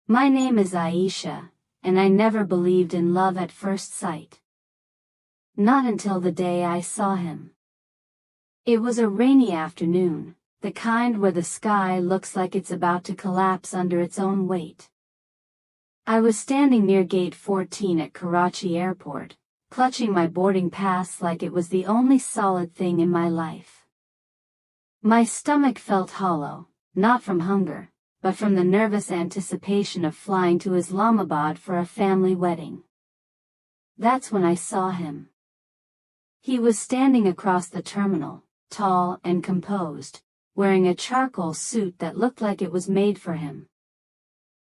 My name is Aisha, and I never believed in love at first sight. Not until the day I saw him. It was a rainy afternoon, the kind where the sky looks like it's about to collapse under its own weight. I was standing near Gate 14 at Karachi Airport, clutching my boarding pass like it was the only solid thing in my life. My stomach felt hollow, not from hunger, but from the nervous anticipation of flying to Islamabad for a family wedding. That's when I saw him. He was standing across the terminal, tall and composed, wearing a charcoal suit that looked like it was made for him.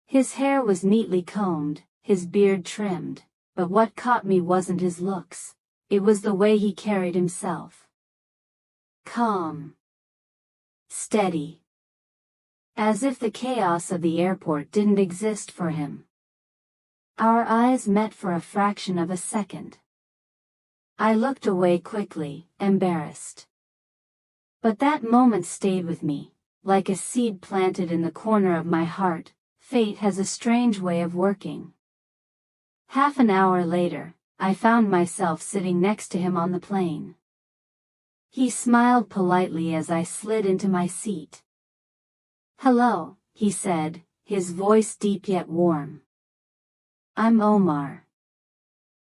His hair was neatly combed, his beard trimmed, but what caught me wasn't his looks, it was the way he carried himself. Calm. Steady. As if the chaos of the airport didn't exist for him. Our eyes met for a fraction of a second. I looked away quickly, embarrassed. But that moment stayed with me, like a seed planted in the corner of my heart. Fate has a strange way of working. Half an hour later, I found myself sitting next to him on the plane. He smiled politely as I slid into my seat. "Hello," he said, his voice deep yet warm. "I'm Omar."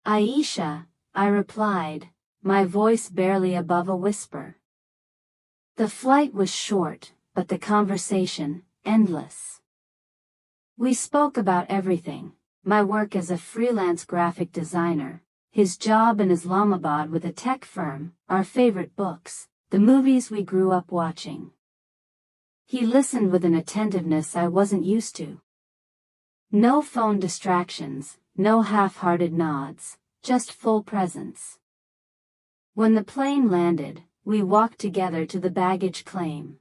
"Aisha," I replied, my voice barely above a whisper. The flight was short, but the conversation, endless. We spoke about everything, my work as a freelance graphic designer, his job in Islamabad with a tech firm, our favorite books, the movies we grew up watching. He listened with an attentiveness I wasn't used to. No phone distractions, no half-hearted nods, just full presence. When the plane landed, we walked together to the baggage claim.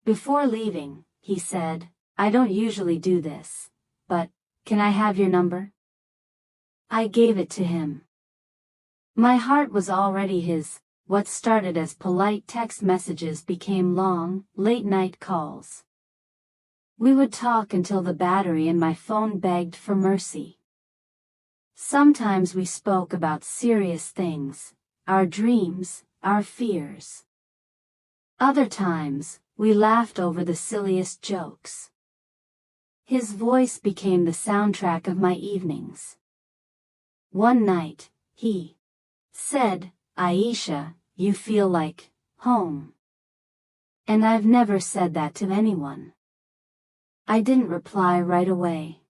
Before leaving, he said, "I don't usually do this, but, can I have your number?" I gave it to him. My heart was already his. What started as polite text messages became long, late-night calls. We would talk until the battery in my phone begged for mercy. Sometimes we spoke about serious things, our dreams, our fears. Other times, we laughed over the silliest jokes. His voice became the soundtrack of my evenings. One night, he said, "Aisha, you feel like home." And I've never said that to anyone. I didn't reply right away.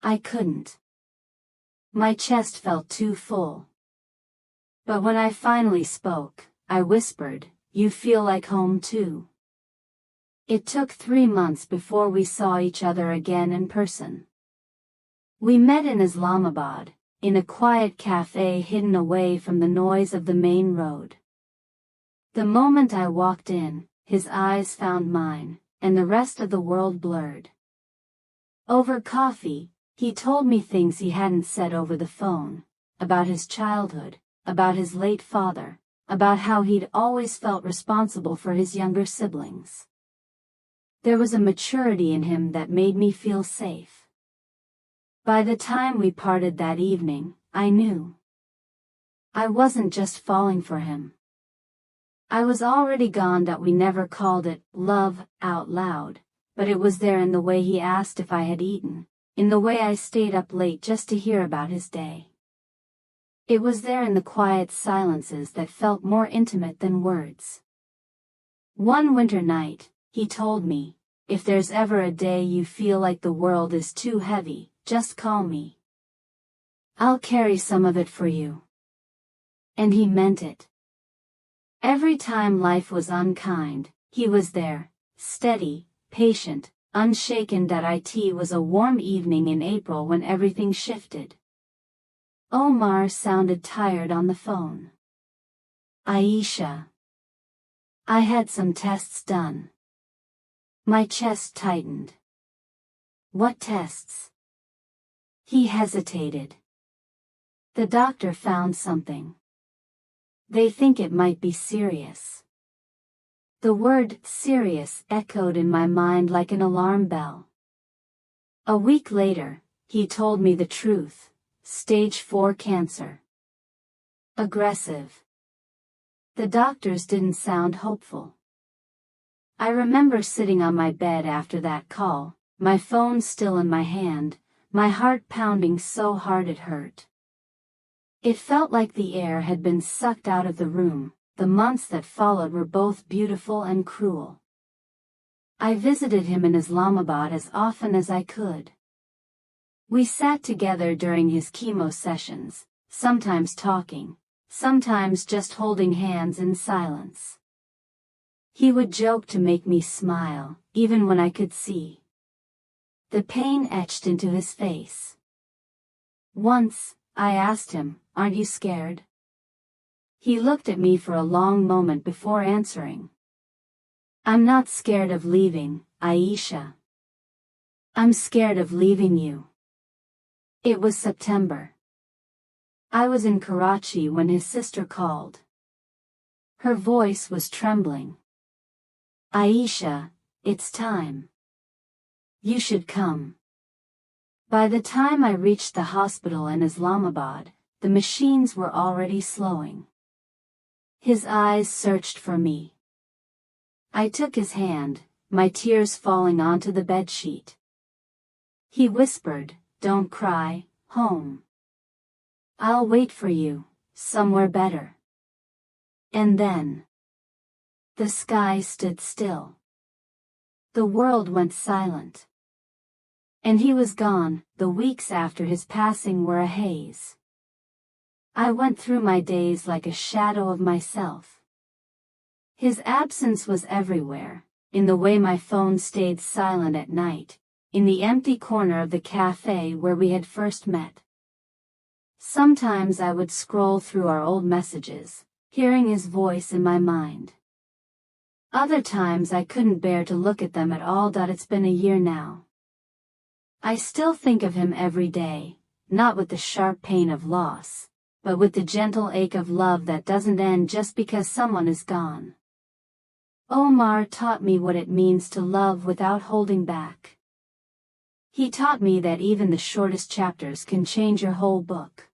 I couldn't. My chest felt too full. But when I finally spoke, I whispered, "You feel like home too." It took 3 months before we saw each other again in person. We met in Islamabad, in a quiet cafe hidden away from the noise of the main road. The moment I walked in, his eyes found mine, and the rest of the world blurred. Over coffee, he told me things he hadn't said over the phone, about his childhood, about his late father, about how he'd always felt responsible for his younger siblings. There was a maturity in him that made me feel safe. By the time we parted that evening, I knew. I wasn't just falling for him. I was already gone. That we never called it love out loud, but it was there in the way he asked if I had eaten, in the way I stayed up late just to hear about his day. It was there in the quiet silences that felt more intimate than words. One winter night, he told me, "If there's ever a day you feel like the world is too heavy, just call me. I'll carry some of it for you." And he meant it. Every time life was unkind, he was there, steady, patient, unshaken. It was a warm evening in April when everything shifted. Omar sounded tired on the phone. "Aisha. I had some tests done." My chest tightened. "What tests?" He hesitated. "The doctor found something. They think it might be serious." The word "serious" echoed in my mind like an alarm bell. A week later, he told me the truth: stage 4 cancer. Aggressive. The doctors didn't sound hopeful. I remember sitting on my bed after that call, my phone still in my hand, my heart pounding so hard it hurt. It felt like the air had been sucked out of the room. The months that followed were both beautiful and cruel. I visited him in Islamabad as often as I could. We sat together during his chemo sessions, sometimes talking, sometimes just holding hands in silence. He would joke to make me smile, even when I could see the pain etched into his face. Once, I asked him, "Aren't you scared?" He looked at me for a long moment before answering. "I'm not scared of leaving, Aisha. I'm scared of leaving you." It was September. I was in Karachi when his sister called. Her voice was trembling. "Aisha, it's time. You should come." By the time I reached the hospital in Islamabad, the machines were already slowing. His eyes searched for me. I took his hand, my tears falling onto the bedsheet. He whispered, "Don't cry, home. I'll wait for you, somewhere better." And then the sky stood still. The world went silent. And he was gone. The weeks after his passing were a haze. I went through my days like a shadow of myself. His absence was everywhere, in the way my phone stayed silent at night, in the empty corner of the cafe where we had first met. Sometimes I would scroll through our old messages, hearing his voice in my mind. Other times I couldn't bear to look at them at all. It's been a year now. I still think of him every day, not with the sharp pain of loss, but with the gentle ache of love that doesn't end just because someone is gone. Omar taught me what it means to love without holding back. He taught me that even the shortest chapters can change your whole book.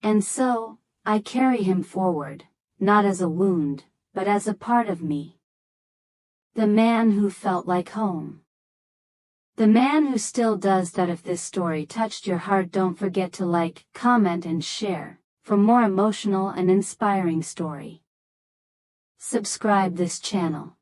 And so, I carry him forward, not as a wound, but as a part of me. The man who felt like home. The man who still does that. If this story touched your heart, don't forget to like, comment and share. For more emotional and inspiring story, subscribe this channel.